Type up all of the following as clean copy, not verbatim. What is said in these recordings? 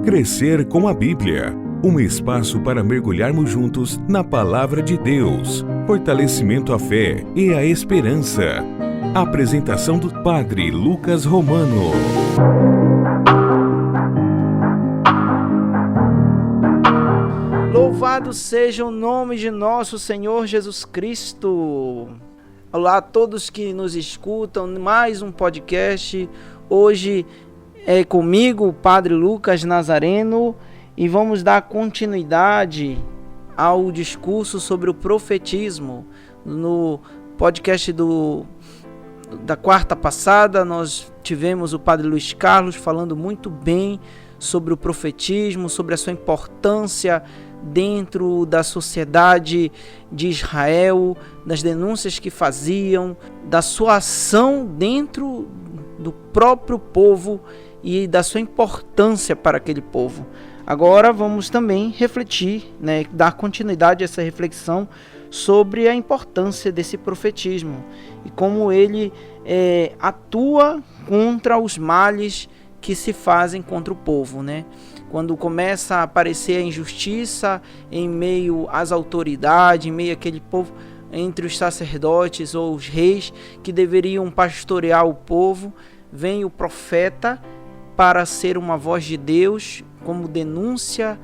Crescer com a Bíblia. Um espaço para mergulharmos juntos na Palavra de Deus. Fortalecimento à fé e à esperança. Apresentação do Padre Lucas Romano. Louvado seja o nome de nosso Senhor Jesus Cristo. Olá a todos que nos escutam, mais um podcast. Hoje é comigo, o Padre Lucas Nazareno, e vamos dar continuidade ao discurso sobre o profetismo. No podcast da quarta passada, nós tivemos o Padre Luiz Carlos falando muito bem sobre o profetismo, sobre a sua importância dentro da sociedade de Israel, das denúncias que faziam, da sua ação dentro do próprio povo e da sua importância para aquele povo. Agora vamos também refletir, dar continuidade a essa reflexão sobre a importância desse profetismo e como ele atua contra os males que se fazem contra o povo, Quando começa a aparecer a injustiça em meio às autoridades, em meio àquele povo, entre os sacerdotes ou os reis que deveriam pastorear o povo, vem o profeta para ser uma voz de Deus, como denúncia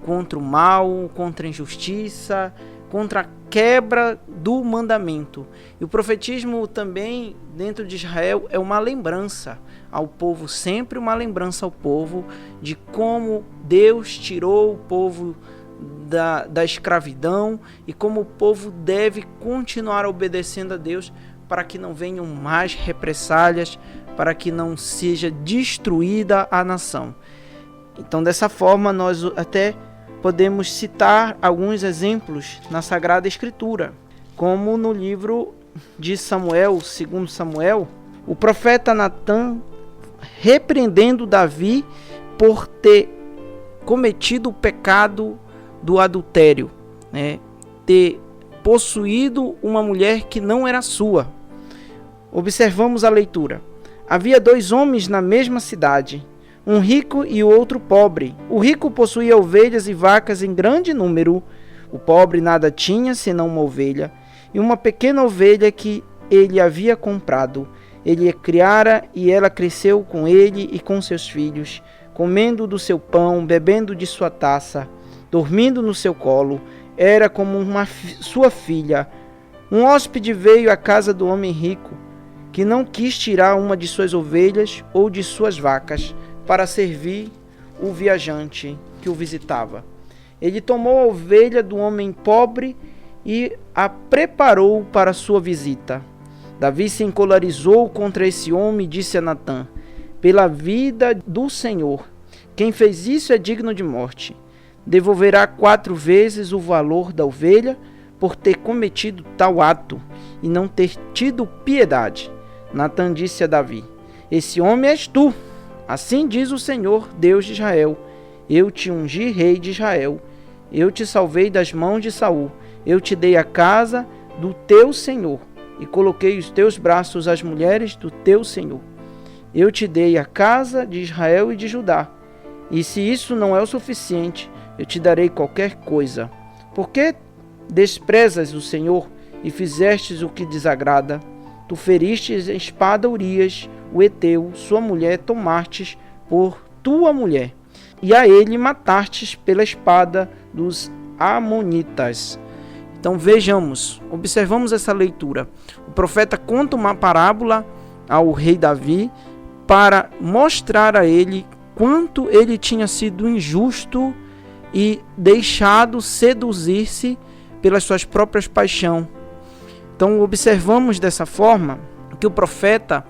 contra o mal, contra a injustiça, contra a quebra do mandamento. E o profetismo também, dentro de Israel, é uma lembrança ao povo, sempre uma lembrança ao povo de como Deus tirou o povo da escravidão e como o povo deve continuar obedecendo a Deus para que não venham mais represálias, para que não seja destruída a nação. Então, dessa forma, nós até podemos citar alguns exemplos na Sagrada Escritura, como no livro de Samuel, 2 Samuel, o profeta Natã repreendendo Davi por ter cometido o pecado do adultério, ter possuído uma mulher que não era sua. Observamos a leitura. Havia 2 homens na mesma cidade, um rico e o outro pobre. O rico possuía ovelhas e vacas em grande número. O pobre nada tinha senão uma ovelha, e uma pequena ovelha que ele havia comprado. Ele a criara e ela cresceu com ele e com seus filhos, comendo do seu pão, bebendo de sua taça, dormindo no seu colo. Era como sua filha. Um hóspede veio à casa do homem rico, que não quis tirar uma de suas ovelhas ou de suas vacas para servir o viajante que o visitava. Ele tomou a ovelha do homem pobre e a preparou para sua visita. Davi se encolerizou contra esse homem e disse a Natã: pela vida do Senhor, quem fez isso é digno de morte. Devolverá 4 vezes o valor da ovelha por ter cometido tal ato e não ter tido piedade. Natã disse a Davi: esse homem és tu. Assim diz o Senhor, Deus de Israel: eu te ungi rei de Israel. Eu te salvei das mãos de Saul. Eu te dei a casa do teu Senhor e coloquei os teus braços às mulheres do teu Senhor. Eu te dei a casa de Israel e de Judá. E se isso não é o suficiente, eu te darei qualquer coisa. Por que desprezas o Senhor e fizestes o que desagrada? Tu feristes em espada Urias, o heteu, sua mulher tomastes por tua mulher, e a ele matastes pela espada dos amonitas. Então observamos essa leitura. O profeta conta uma parábola ao rei Davi para mostrar a ele quanto ele tinha sido injusto e deixado seduzir-se pelas suas próprias paixões. Então observamos dessa forma que o profeta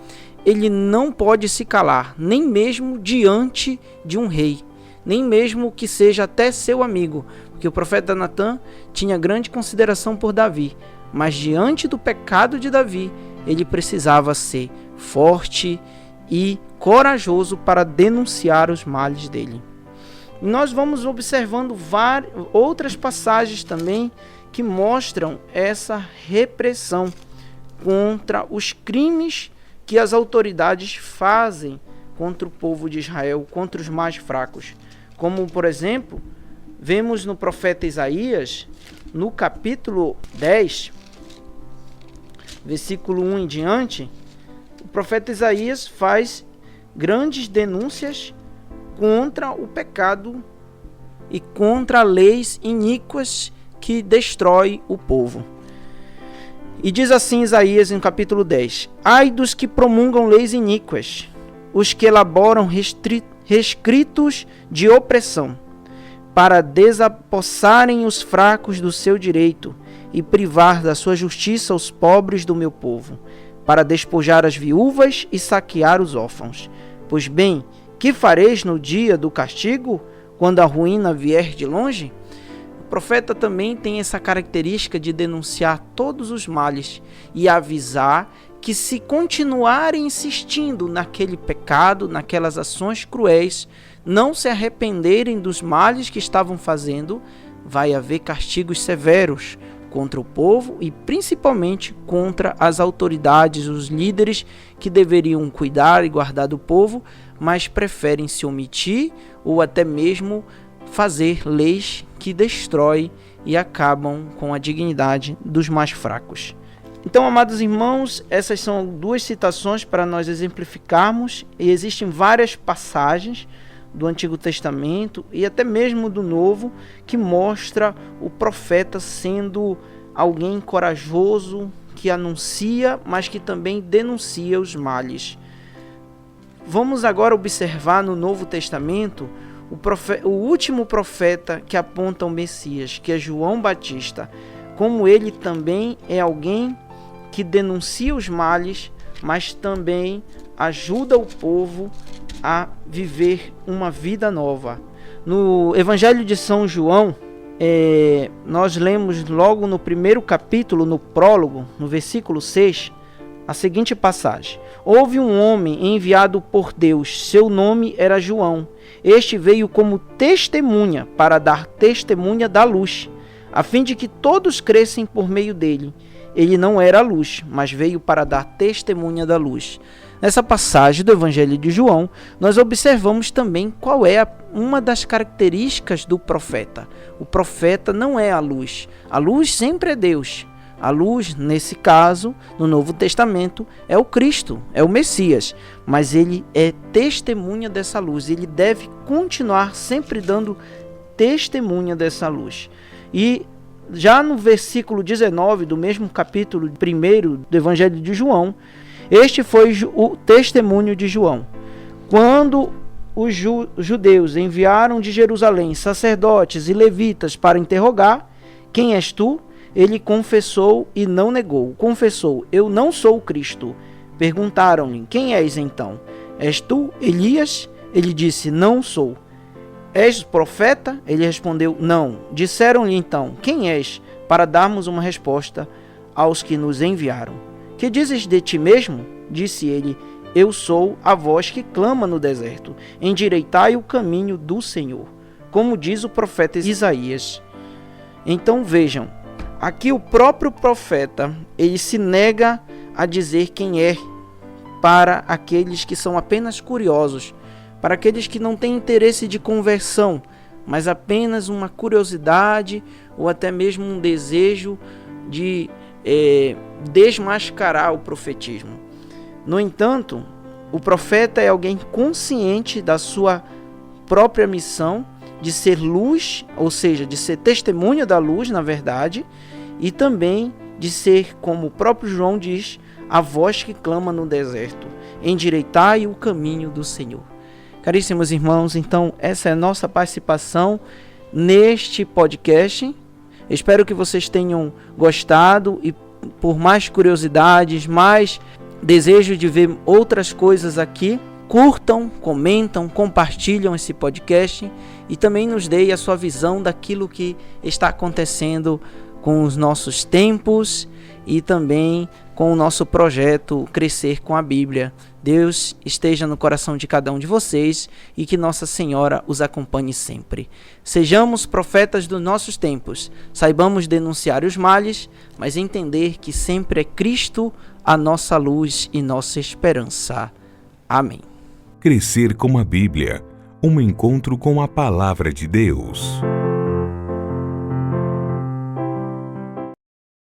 ele não pode se calar, nem mesmo diante de um rei, nem mesmo que seja até seu amigo, porque o profeta Natã tinha grande consideração por Davi, mas diante do pecado de Davi, ele precisava ser forte e corajoso para denunciar os males dele. E nós vamos observando outras passagens também que mostram essa repressão contra os crimes que as autoridades fazem contra o povo de Israel, contra os mais fracos. Como, por exemplo, vemos no profeta Isaías, no capítulo 10, versículo 1 em diante, o profeta Isaías faz grandes denúncias contra o pecado e contra leis iníquas que destrói o povo. E diz assim Isaías no capítulo 10: Ai dos que promulgam leis iníquas, os que elaboram rescritos de opressão, para desapossarem os fracos do seu direito e privar da sua justiça os pobres do meu povo, para despojar as viúvas e saquear os órfãos. Pois bem, que fareis no dia do castigo, quando a ruína vier de longe? O profeta também tem essa característica de denunciar todos os males e avisar que, se continuarem insistindo naquele pecado, naquelas ações cruéis, não se arrependerem dos males que estavam fazendo, vai haver castigos severos contra o povo e principalmente contra as autoridades, os líderes que deveriam cuidar e guardar do povo, mas preferem se omitir ou até mesmo fazer leis que destroem e acabam com a dignidade dos mais fracos. Então, amados irmãos, essas são duas citações para nós exemplificarmos, e existem várias passagens do Antigo Testamento e até mesmo do Novo que mostra o profeta sendo alguém corajoso, que anuncia, mas que também denuncia os males. Vamos agora observar no Novo Testamento o último profeta que aponta o Messias, que é João Batista, como ele também é alguém que denuncia os males, mas também ajuda o povo a viver uma vida nova. No Evangelho de São João, nós lemos logo no primeiro capítulo, no prólogo, no versículo 6, a seguinte passagem: Houve um homem enviado por Deus, seu nome era João. Este veio como testemunha para dar testemunha da luz, a fim de que todos crescem por meio dele. Ele não era a luz, mas veio para dar testemunha da luz. Nessa passagem do Evangelho de João, nós observamos também qual é uma das características do profeta. O profeta não é a luz sempre é Deus. A luz, nesse caso, no Novo Testamento, é o Cristo, é o Messias, mas ele é testemunha dessa luz, ele deve continuar sempre dando testemunha dessa luz. E já no versículo 19 do mesmo capítulo 1 do Evangelho de João, este foi o testemunho de João. Quando os judeus enviaram de Jerusalém sacerdotes e levitas para interrogar: Quem és tu? Ele confessou e não negou. Confessou: Eu não sou o Cristo. Perguntaram-lhe: Quem és então? És tu Elias? Ele disse: Não sou. És profeta? Ele respondeu: Não. Disseram-lhe então: Quem és? Para darmos uma resposta aos que nos enviaram. Que dizes de ti mesmo? Disse ele: Eu sou a voz que clama no deserto. Endireitai o caminho do Senhor, como diz o profeta Isaías. Então vejam, aqui o próprio profeta, ele se nega a dizer quem é para aqueles que são apenas curiosos, para aqueles que não têm interesse de conversão, mas apenas uma curiosidade ou até mesmo um desejo de desmascarar o profetismo. No entanto, o profeta é alguém consciente da sua própria missão de ser luz, ou seja, de ser testemunha da luz, na verdade, e também de ser, como o próprio João diz, a voz que clama no deserto: endireitai o caminho do Senhor. Caríssimos irmãos, então essa é a nossa participação neste podcast. Espero que vocês tenham gostado e, por mais curiosidades, mais desejo de ver outras coisas aqui, curtam, comentam, compartilham esse podcast e também nos deem a sua visão daquilo que está acontecendo com os nossos tempos e também com o nosso projeto Crescer com a Bíblia. Deus esteja no coração de cada um de vocês e que Nossa Senhora os acompanhe sempre. Sejamos profetas dos nossos tempos, saibamos denunciar os males, mas entender que sempre é Cristo a nossa luz e nossa esperança. Amém. Crescer com a Bíblia, um encontro com a Palavra de Deus.